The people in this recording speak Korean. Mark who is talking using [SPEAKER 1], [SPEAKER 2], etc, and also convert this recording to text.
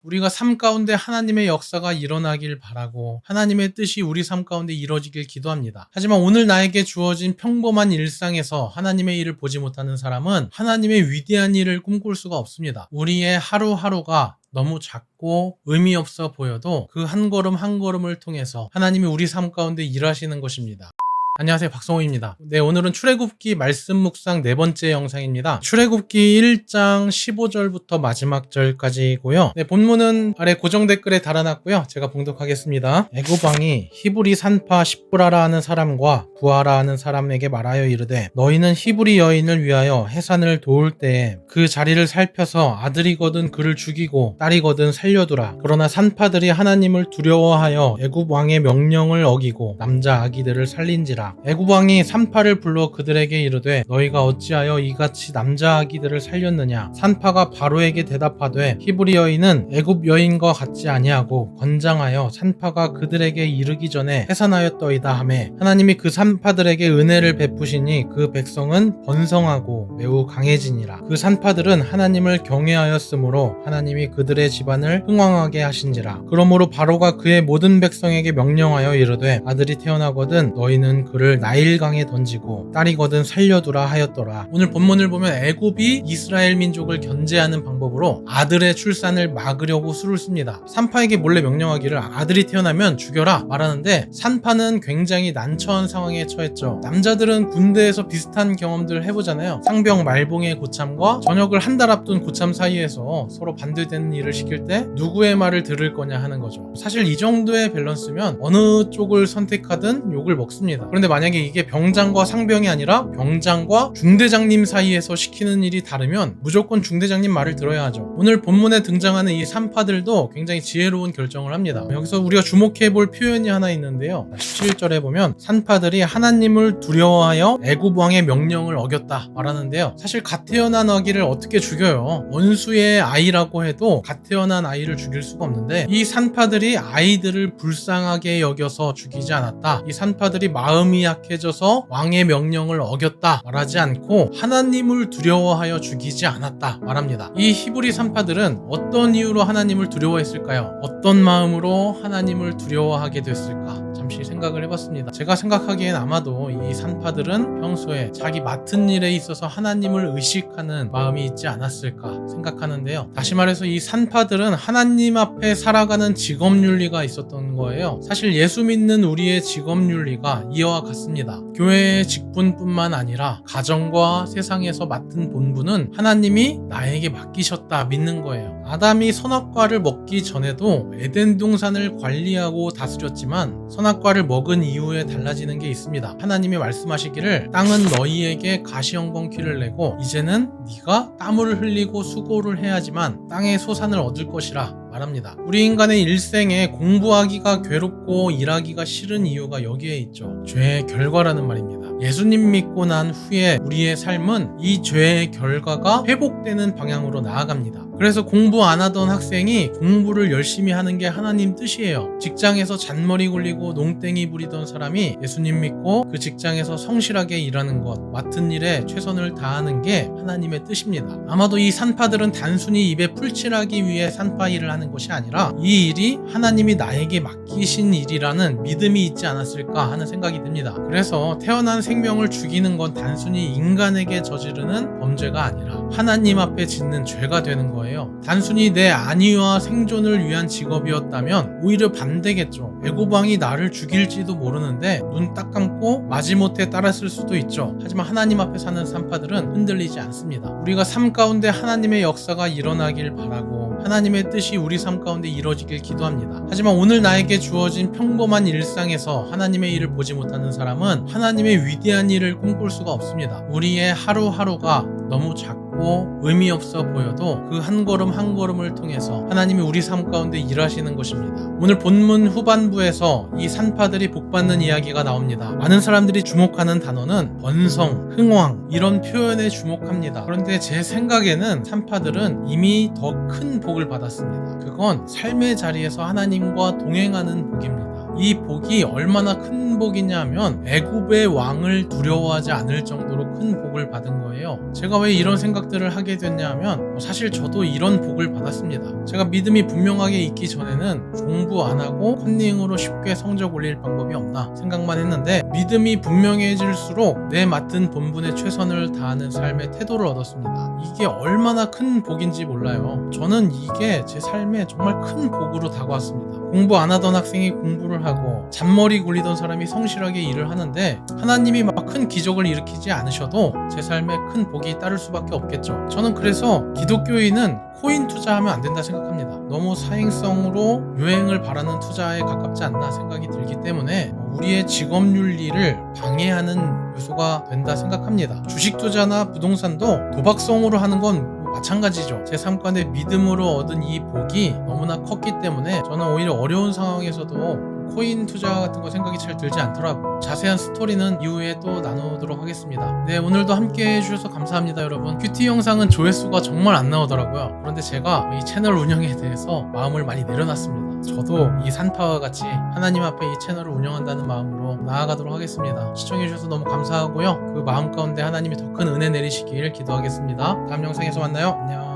[SPEAKER 1] 우리가 삶 가운데 하나님의 역사가 일어나길 바라고 하나님의 뜻이 우리 삶 가운데 이루어지길 기도합니다. 하지만 오늘 나에게 주어진 평범한 일상에서 하나님의 일을 보지 못하는 사람은 하나님의 위대한 일을 꿈꿀 수가 없습니다. 우리의 하루하루가 너무 작고 의미 없어 보여도 그 한 걸음 한 걸음을 통해서 하나님이 우리 삶 가운데 일하시는 것입니다. 안녕하세요, 박성호입니다. 오늘은 출애굽기 말씀 묵상 네 번째 영상입니다. 출애굽기 1장 15절부터 마지막 절까지고요. 본문은 아래 고정 댓글에 달아놨고요. 제가 봉독하겠습니다. 애굽 왕이 히브리 산파 십브라라 하는 사람과 부하라 하는 사람에게 말하여 이르되, 너희는 히브리 여인을 위하여 해산을 도울 때에 그 자리를 살펴서 아들이거든 그를 죽이고 딸이거든 살려두라. 그러나 산파들이 하나님을 두려워하여 애굽 왕의 명령을 어기고 남자 아기들을 살린지라. 애굽 왕이 산파를 불러 그들에게 이르되, 너희가 어찌하여 이같이 남자 아기들을 살렸느냐? 산파가 바로에게 대답하되, 히브리 여인은 애굽 여인과 같지 아니하고 건장하여 산파가 그들에게 이르기 전에 해산하였더이다 하매, 하나님이 그 산파들에게 은혜를 베푸시니 그 백성은 번성하고 매우 강해지니라. 그 산파들은 하나님을 경외하였으므로 하나님이 그들의 집안을 흥왕하게 하신지라. 그러므로 바로가 그의 모든 백성에게 명령하여 이르되, 아들이 태어나거든 너희는 그를 나일강에 던지고 딸이거든 살려두라 하였더라. 오늘 본문을 보면 애굽이 이스라엘 민족을 견제하는 방법으로 아들의 출산을 막으려고 수를 씁니다. 산파에게 몰래 명령하기를 아들이 태어나면 죽여라 말하는데, 산파는 굉장히 난처한 상황에 처했죠. 남자들은 군대에서 비슷한 경험들을 해보잖아요. 상병 말봉의 고참과 전역을 한 달 앞둔 고참 사이에서 서로 반대되는 일을 시킬 때 누구의 말을 들을 거냐 하는 거죠. 사실 이 정도의 밸런스면 어느 쪽을 선택하든 욕을 먹습니다. 그런데 만약에 이게 병장과 상병이 아니라 병장과 중대장님 사이에서 시키는 일이 다르면 무조건 중대장님 말을 들어야 하죠. 오늘 본문에 등장하는 이 산파들도 굉장히 지혜로운 결정을 합니다. 여기서 우리가 주목해 볼 표현이 하나 있는데요. 17절에 보면 산파들이 하나님을 두려워하여 애굽 왕의 명령을 어겼다 말하는데요. 사실 갓 태어난 아기를 어떻게 죽여요? 원수의 아이라고 해도 갓 태어난 아이를 죽일 수가 없는데, 이 산파들이 아이들을 불쌍하게 여겨서 죽이지 않았다. 이 산파들이 마음이 약해져서 왕의 명령을 어겼다 말하지 않고 하나님을 두려워하여 죽이지 않았다 말합니다. 이 히브리 산파들은 어떤 이유로 하나님을 두려워했을까요? 어떤 마음으로 하나님을 두려워하게 됐을까? 잠시 생각을 해봤습니다. 제가 생각하기엔 아마도 이 산파들은 평소에 자기 맡은 일에 있어서 하나님을 의식하는 마음이 있지 않았을까 생각하는데요. 다시 말해서 이 산파들은 하나님 앞에 살아가는 직업윤리가 있었던 거예요. 사실 예수 믿는 우리의 직업윤리가 이와 같습니다. 교회의 직분뿐만 아니라 가정과 세상에서 맡은 본분은 하나님이 나에게 맡기셨다 믿는 거예요. 아담이 선악과를 먹기 전에도 에덴 동산을 관리하고 다스렸지만 선악과를 먹은 이후에 달라지는 게 있습니다. 하나님이 말씀하시기를, 땅은 너희에게 가시형번퀴를 내고 이제는 네가 땀을 흘리고 수고를 해야지만 땅의 소산을 얻을 것이라 말합니다. 우리 인간의 일생에 공부하기가 괴롭고 일하기가 싫은 이유가 여기에 있죠. 죄의 결과라는 말입니다. 예수님 믿고 난 후에 우리의 삶은 이 죄의 결과가 회복되는 방향으로 나아갑니다. 그래서 공부 안 하던 학생이 공부를 열심히 하는 게 하나님 뜻이에요. 직장에서 잔머리 굴리고 농땡이 부리던 사람이 예수님 믿고 그 직장에서 성실하게 일하는 것, 맡은 일에 최선을 다하는 게 하나님의 뜻입니다. 아마도 이 산파들은 단순히 입에 풀칠하기 위해 산파 일을 하는 것이 아니라 이 일이 하나님이 나에게 맡기신 일이라는 믿음이 있지 않았을까 하는 생각이 듭니다. 그래서 태어난 생명을 죽이는 건 단순히 인간에게 저지르는 범죄가 아니라 하나님 앞에 짓는 죄가 되는 거예요. 단순히 내 안위와 생존을 위한 직업이었다면 오히려 반대겠죠. 애굽 왕이 나를 죽일지도 모르는데 눈 딱 감고 마지못해 따랐을 수도 있죠. 하지만 하나님 앞에 사는 산파들은 흔들리지 않습니다. 우리가 삶 가운데 하나님의 역사가 일어나길 바라고 하나님의 뜻이 우리 삶 가운데 이루어지길 기도합니다. 하지만 오늘 나에게 주어진 평범한 일상에서 하나님의 일을 보지 못하는 사람은 하나님의 위대한 일을 꿈꿀 수가 없습니다. 우리의 하루하루가 너무 작고 의미 없어 보여도 그 한 걸음 한 걸음을 통해서 하나님이 우리 삶 가운데 일하시는 것입니다. 오늘 본문 후반부에서 이 산파들이 복받는 이야기가 나옵니다. 많은 사람들이 주목하는 단어는 번성, 흥왕 이런 표현에 주목합니다. 그런데 제 생각에는 산파들은 이미 더 큰 복을 받았습니다. 그건 삶의 자리에서 하나님과 동행하는 복입니다. 이 복이 얼마나 큰 복이냐면 애굽의 왕을 두려워하지 않을 정도로 큰 복을 받은 거예요. 제가 왜 이런 생각들을 하게 됐냐면 사실 저도 이런 복을 받았습니다. 제가 믿음이 분명하게 있기 전에는 공부 안 하고 컨닝으로 쉽게 성적 올릴 방법이 없나 생각만 했는데 믿음이 분명해질수록 내 맡은 본분에 최선을 다하는 삶의 태도를 얻었습니다. 이게 얼마나 큰 복인지 몰라요. 저는 이게 제 삶에 정말 큰 복으로 다가왔습니다. 공부 안 하던 학생이 공부를 하고 잔머리 굴리던 사람이 성실하게 일을 하는데 하나님이 막 큰 기적을 일으키지 않으셔도 제 삶에 큰 복이 따를 수밖에 없겠죠. 저는 그래서 기독교인은 코인 투자하면 안 된다 생각합니다. 너무 사행성으로 유행을 바라는 투자에 가깝지 않나 생각이 들기 때문에 우리의 직업윤리를 방해하는 요소가 된다 생각합니다. 주식 투자나 부동산도 도박성으로 하는 건 마찬가지죠. 제 삶가운데 믿음으로 얻은 이 복이 너무나 컸기 때문에 저는 오히려 어려운 상황에서도 코인 투자 같은 거 생각이 잘 들지 않더라고요. 자세한 스토리는 이후에 또 나누도록 하겠습니다. 네, 오늘도 함께 해주셔서 감사합니다, 여러분. 큐티 영상은 조회수가 정말 안 나오더라고요. 그런데 제가 이 채널 운영에 대해서 마음을 많이 내려놨습니다. 저도 이 산타와 같이 하나님 앞에 이 채널을 운영한다는 마음으로 나아가도록 하겠습니다. 시청해주셔서 너무 감사하고요. 그 마음 가운데 하나님이 더 큰 은혜 내리시길 기도하겠습니다. 다음 영상에서 만나요. 안녕.